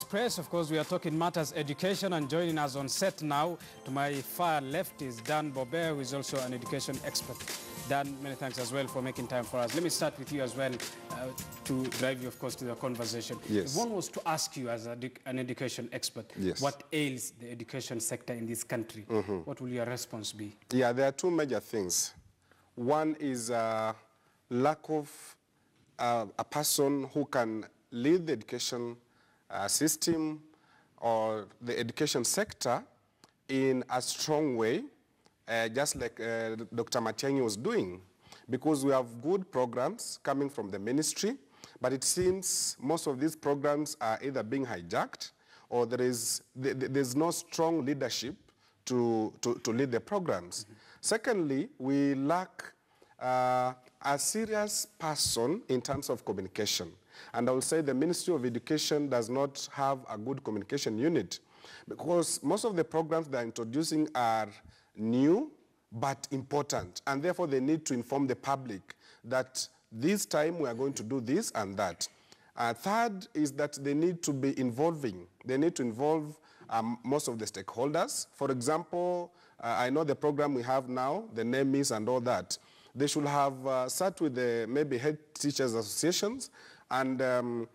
Express. Of course, we are talking matters education, and joining us on set now, to my far left, is Dan Bobert, who is also an education expert. Dan, many thanks as well for making time for us. Let me start with you as well to drive you, of course, to the conversation. Yes. If one was to ask you as an education expert, yes, what ails the education sector in this country, what will your response be? Yeah, there are two major things. One is lack of a person who can lead the education system or the education sector in a strong way, just like Dr. Matiang'i was doing, because we have good programs coming from the ministry, but it seems most of these programs are either being hijacked or there's no strong leadership to lead the programs. Secondly, we lack a serious person in terms of communication. And I will say the Ministry of Education does not have a good communication unit, because most of the programs they're introducing are new but important, and therefore they need to inform the public that this time we are going to do this and that. Third is that they need to be involving. They need to involve most of the stakeholders. For example, I know the program we have now, the NEMIS and all that, they should have sat with the maybe head teachers associations and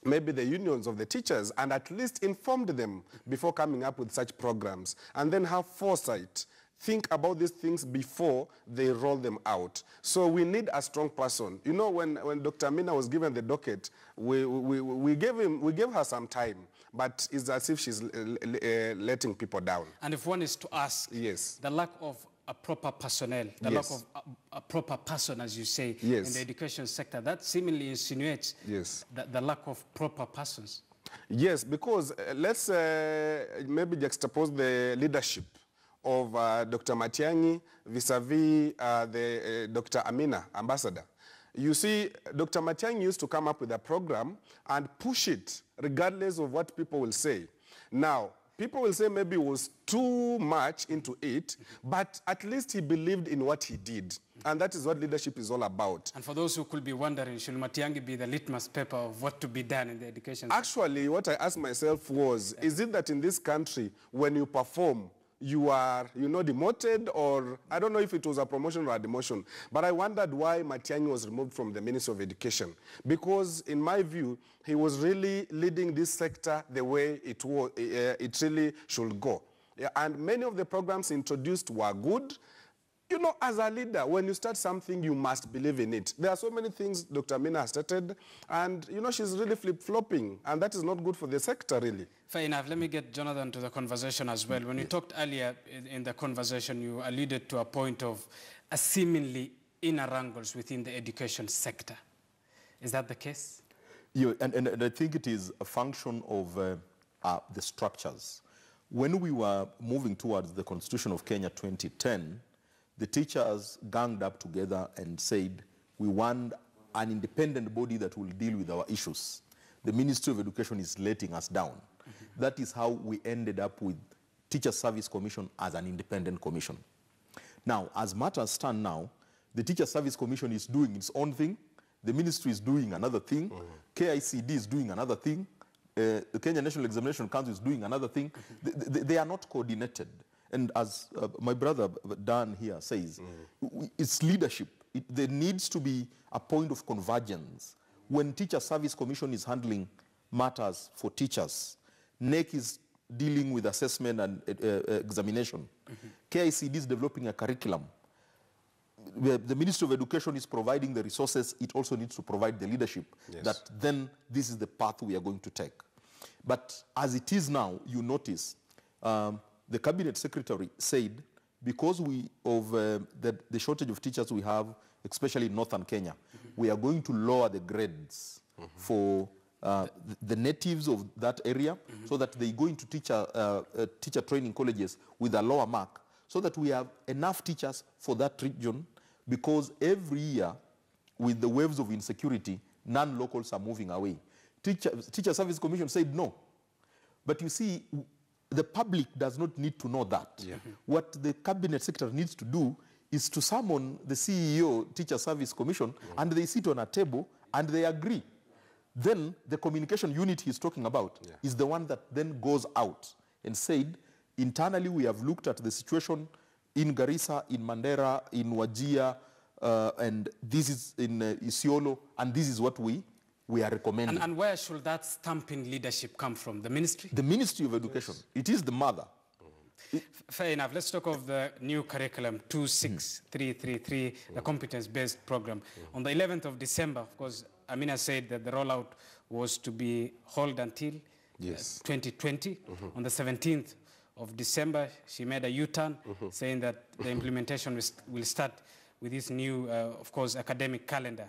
maybe the unions of the teachers, and at least informed them before coming up with such programs, and then have foresight. Think about these things before they roll them out. So we need a strong person. You know, when Dr. Mina was given the docket, we gave her some time, but it's as if she's letting people down. And if one is to ask, yes, the lack of a proper personnel, the yes, lack of a proper person, as you say, yes, in the education sector, that seemingly insinuates, yes, the lack of proper persons. Yes, because let's maybe juxtapose the leadership of Dr. Matiang'i vis-a-vis the Dr. Amina, ambassador. You see, Dr. Matiang'i used to come up with a program and push it regardless of what people will say. Now, people will say maybe he was too much into it, but at least he believed in what he did. And that is what leadership is all about. And for those who could be wondering, should Matiang'i be the litmus paper of what to be done in the education sector? Actually, what I asked myself was, is it that in this country, when you perform, you are, demoted, or I don't know if it was a promotion or a demotion, but I wondered why Matiang'i was removed from the Ministry of Education. Because in my view, he was really leading this sector the way it really should go. Yeah, and many of the programs introduced were good. You know, as a leader, when you start something, you must believe in it. There are so many things Dr. Mina has started, and, she's really flip-flopping, and that is not good for the sector, really. Fair enough. Let me get Jonathan to the conversation as well. When you talked earlier in the conversation, you alluded to a point of a seemingly inner wrangles within the education sector. Is that the case? Yeah, and I think it is a function of the structures. When we were moving towards the Constitution of Kenya 2010, the teachers ganged up together and said, we want an independent body that will deal with our issues. The Ministry of Education is letting us down. That is how we ended up with Teacher Service Commission as an independent commission. Now, as matters stand now, the Teacher Service Commission is doing its own thing. The ministry is doing another thing. KICD is doing another thing. The Kenya National Examination Council is doing another thing. They are not coordinated. And as my brother Dan here says, it's leadership. There needs to be a point of convergence. When Teacher Service Commission is handling matters for teachers, NEC is dealing with assessment and examination. KICD is developing a curriculum. The Ministry of Education is providing the resources. It also needs to provide the leadership. Yes. That then this is the path we are going to take. But as it is now, you notice, the Cabinet Secretary said, because of the shortage of teachers we have, especially in northern Kenya, we are going to lower the grades for the natives of that area, so that they go into teacher training colleges with a lower mark, so that we have enough teachers for that region, because every year, with the waves of insecurity, non-locals are moving away. Teacher Service Commission said no. But you see, the public does not need to know that. Yeah. What the Cabinet Secretary needs to do is to summon the CEO, Teacher Service Commission, and they sit on a table and they agree. Then the communication unit he's talking about is the one that then goes out and said, internally we have looked at the situation in Garissa, in Mandera, in Wajir, and this is in Isiolo, and this is what we are recommending. And where should that stamping leadership come from? The ministry? The Ministry of Education. Yes. It is the mother. Fair enough. Let's talk of the new curriculum, 26333, the competence-based program. On the 11th of December, of course, Amina said that the rollout was to be held until 2020. On the 17th of December, she made a U-turn, saying that the implementation will start with this new, of course, academic calendar.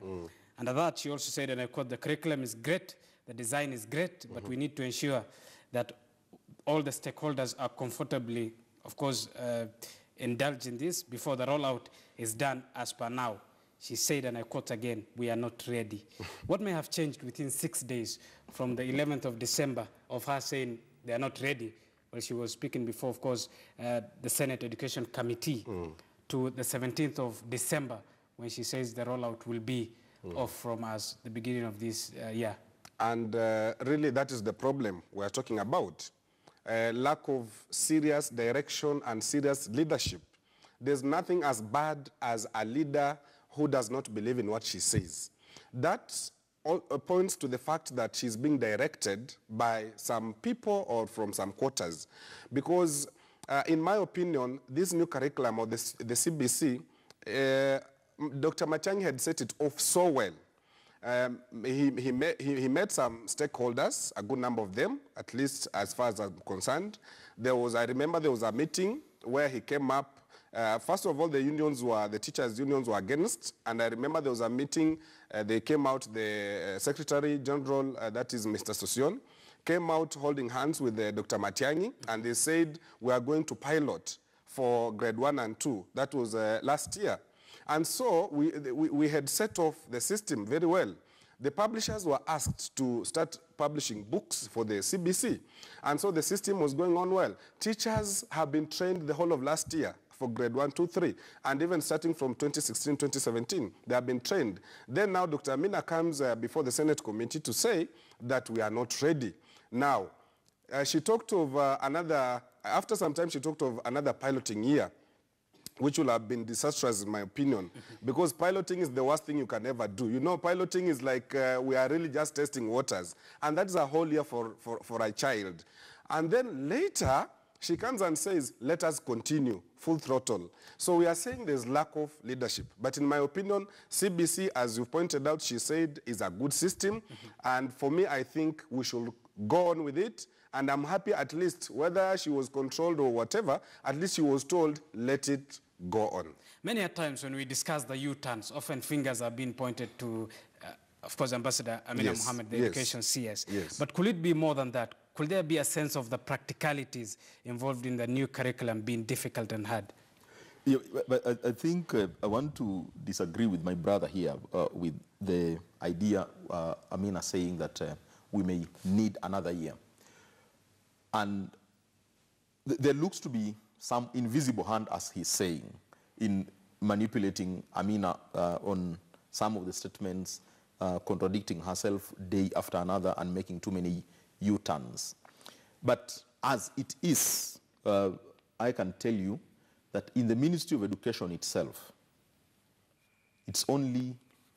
And at that, she also said, and I quote, the curriculum is great, the design is great, but we need to ensure that all the stakeholders are comfortably, of course, indulge in this before the rollout is done as per now. She said, and I quote again, we are not ready. What may have changed within 6 days from the 11th of December of her saying they are not ready? Well, she was speaking before, of course, the Senate Education Committee to the 17th of December when she says the rollout will be off from us the beginning of this year. And really, that is the problem we're talking about. Lack of serious direction and serious leadership. There's nothing as bad as a leader who does not believe in what she says. That points to the fact that she's being directed by some people or from some quarters. Because in my opinion, this new curriculum or the CBC, Dr. Matiang'i had set it off so well. He met some stakeholders, a good number of them, at least as far as I'm concerned. I remember there was a meeting where he came up. First of all, the teachers' unions were against, and I remember there was a meeting, they came out, the Secretary General, that is Mr. Sosion, came out holding hands with Dr. Matiang'i, and they said, we are going to pilot for grade 1 and 2. That was last year. And so we had set off the system very well. The publishers were asked to start publishing books for the CBC. And so the system was going on well. Teachers have been trained the whole of last year for grade 1, 2, 3. And even starting from 2016, 2017, they have been trained. Then now Dr. Amina comes before the Senate committee to say that we are not ready. Now, she talked of after some time she talked of another piloting year, which will have been disastrous in my opinion, because piloting is the worst thing you can ever do. You know, piloting is like we are really just testing waters, and that is a whole year for a child. And then later, she comes and says, let us continue, full throttle. So we are saying there's lack of leadership. But in my opinion, CBC, as you pointed out, she said, is a good system. And for me, I think we should go on with it. And I'm happy at least, whether she was controlled or whatever, at least she was told, let it go on. Many a times when we discuss the U-turns, often fingers are being pointed to, of course, Ambassador Amina Mohammed, the Education CS. Yes. But could it be more than that? Could there be a sense of the practicalities involved in the new curriculum being difficult and hard? Yeah, but I think I want to disagree with my brother here with the idea, Amina saying that we may need another year. And there looks to be some invisible hand, as he's saying, in manipulating Amina on some of the statements, contradicting herself day after another and making too many U-turns. But as it is, I can tell you that in the Ministry of Education itself, it's only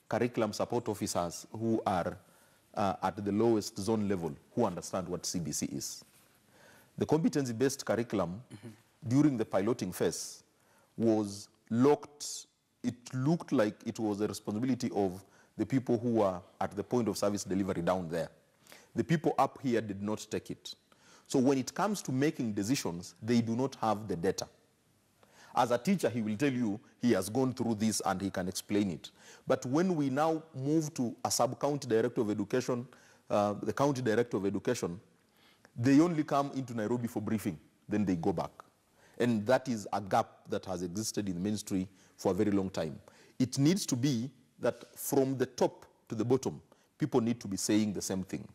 curriculum support officers who are at the lowest zone level who understand what CBC is. The competency-based curriculum during the piloting phase was locked. It looked like it was the responsibility of the people who were at the point of service delivery down there. The people up here did not take it. So when it comes to making decisions, they do not have the data. As a teacher, he will tell you he has gone through this and he can explain it. But when we now move to a sub-county director of education, the county director of education, they only come into Nairobi for briefing, then they go back. And that is a gap that has existed in the ministry for a very long time. It needs to be that from the top to the bottom, people need to be saying the same thing.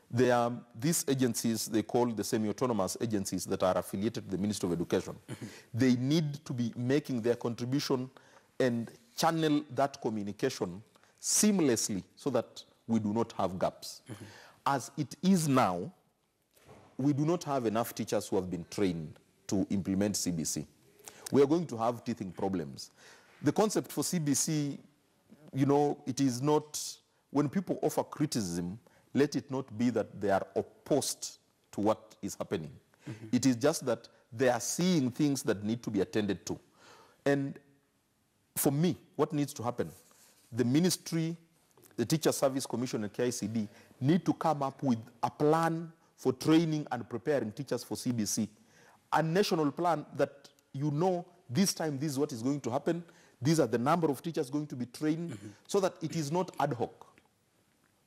There are these agencies, they call the semi-autonomous agencies that are affiliated to the Ministry of Education. They need to be making their contribution and channel that communication seamlessly so that we do not have gaps. As it is now, we do not have enough teachers who have been trained to implement CBC. We are going to have teething problems. The concept for CBC, you know, it is not, when people offer criticism, let it not be that they are opposed to what is happening. It is just that they are seeing things that need to be attended to. And for me, what needs to happen? The ministry, the Teacher Service Commission and KICD need to come up with a plan for training and preparing teachers for CBC. A national plan that you know this time this is what is going to happen, these are the number of teachers going to be trained, so that it is not ad hoc.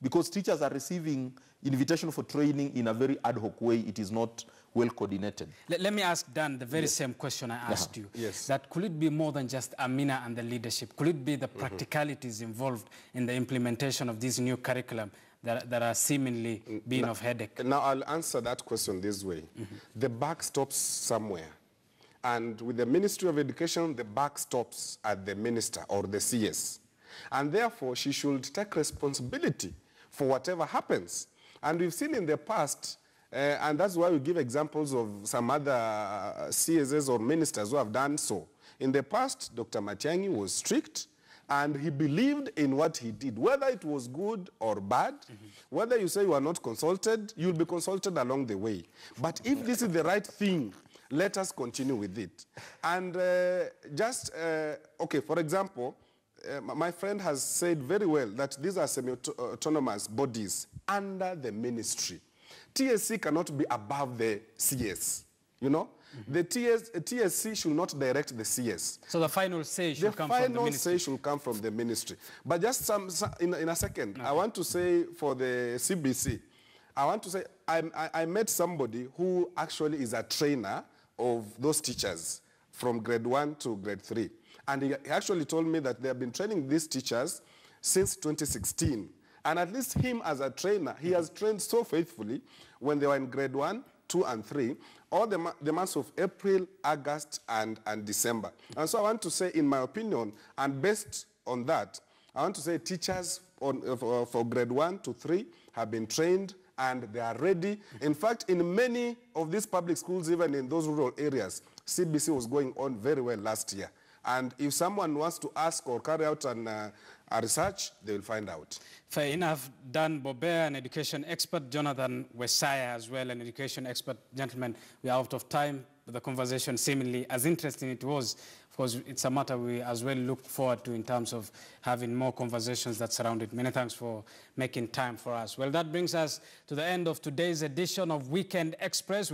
Because teachers are receiving invitation for training in a very ad hoc way, it is not well coordinated. Let me ask Dan the very same question I asked you. Yes. That could it be more than just Amina and the leadership? Could it be the practicalities involved in the implementation of this new curriculum that are seemingly being of headache? Now, I'll answer that question this way. The buck stops somewhere. And with the Ministry of Education, the buck stops at the minister or the CS. And therefore, she should take responsibility for whatever happens. And we've seen in the past, and that's why we give examples of some other CSs or ministers who have done so. In the past, Dr. Matiang'i was strict, and he believed in what he did, whether it was good or bad. Whether you say you are not consulted, you'll be consulted along the way. But if this is the right thing, let us continue with it. And okay, for example, my friend has said very well that these are semi-autonomous bodies under the ministry. TSC cannot be above the CS, you know? The TSC should not direct the CS. So the final say should come from the ministry. The final say should come from the ministry. But just in a second, I want to say for the CBC, I want to say I met somebody who actually is a trainer of those teachers from grade 1 to grade 3. And he actually told me that they have been training these teachers since 2016. And at least him as a trainer, he has trained so faithfully when they were in grade 1, 2, and 3, all the months of April, August, and December. And so I want to say, in my opinion, and based on that, I want to say teachers for grade 1 to 3 have been trained and they are ready. In fact, in many of these public schools, even in those rural areas, CBC was going on very well last year. And if someone wants to ask or carry out a research, they will find out. Fair enough. Dan Bobert, an education expert. Jonathan Wesaya as well, an education expert. Gentlemen, we are out of time. But the conversation, seemingly as interesting it was, of course, it's a matter we as well look forward to in terms of having more conversations that surround it. Many thanks for making time for us. Well, that brings us to the end of today's edition of Weekend Express.